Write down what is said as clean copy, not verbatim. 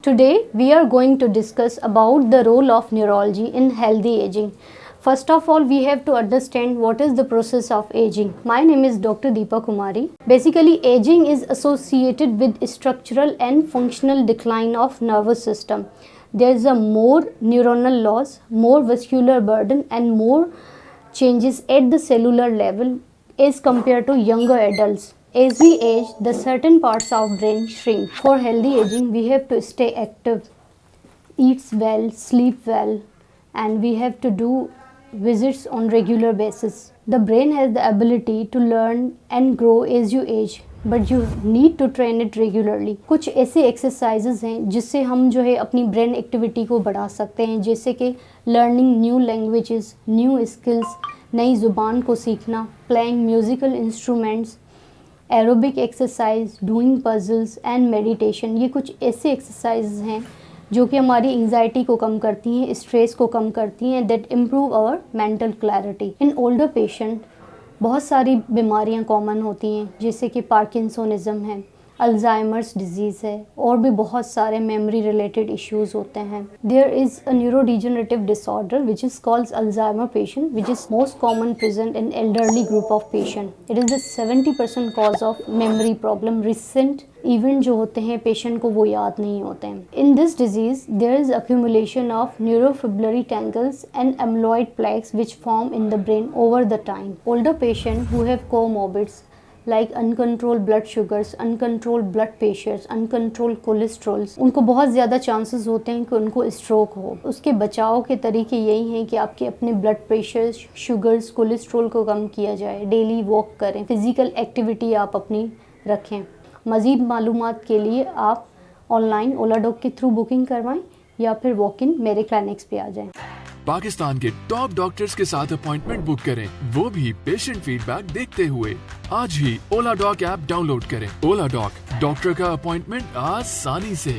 Today we are going to discuss about the role of neurology in healthy aging. First of all, we have to understand what is the process of aging. My name is Dr. Deepa Kumari. Basically, aging is associated with structural and functional decline of nervous system. There is a more neuronal loss, more vascular burden and more changes at the cellular level as compared to younger adults. As we age, the certain parts of brain shrink. For healthy aging, we have to stay active, eat well, sleep well, and we have to do visits on regular basis. The brain has the ability to learn and grow as you age, but you need to train it regularly. कुछ ऐसे exercises हैं जिससे हम जो है अपनी brain activity को बढ़ा सकते हैं, जैसे कि learning new languages, new skills, नई ज़ुबान को सीखना, playing musical instruments, aerobic exercise, doing puzzles and meditation. ये कुछ ऐसे एक्सरसाइज हैं जो कि हमारी एंजाइटी को कम करती हैं, स्ट्रेस को कम करती हैं, that improve our mental clarity. In older patient बहुत सारी बीमारियां कॉमन होती हैं, जैसे कि पार्किंसोनिज्म है, अल्जाइमर्स डिजीज़ है और भी बहुत सारे मेमोरी रिलेटेड इश्यूज होते हैं। There is a neurodegenerative disorder which is called Alzheimer patient, which is most common present in elderly group of patient. It is the 70% cause of memory problem. Recent event जो होते हैं patient को वो याद नहीं होते हैं। In this disease there is accumulation of neurofibrillary tangles and amyloid plaques which form in the brain over the time. Older patients who have comorbids like uncontrolled blood sugars, uncontrolled blood pressures, uncontrolled cholesterols, उनको बहुत ज़्यादा chances होते हैं कि उनको stroke हो। उसके बचाव के तरीके यही हैं कि आपके अपने ब्लड प्रेशर, शुगर्स, कोलेस्ट्रॉल को कम किया जाए, डेली वॉक करें, फिजिकल एक्टिविटी आप अपनी रखें। मज़ीद मालूमात के लिए आप ऑनलाइन ओला डॉग के थ्रू बुकिंग करवाएं या फिर वॉक इन मेरे क्लिनिक्स पे आ जाएं। पाकिस्तान के टॉप डॉक्टर्स के साथ अपॉइंटमेंट बुक करें, वो भी पेशेंट फीडबैक देखते हुए। आज ही ओला डॉग ऐप डाउनलोड करें। ओला डॉग, डॉक्टर का अपॉइंटमेंट आसानी से।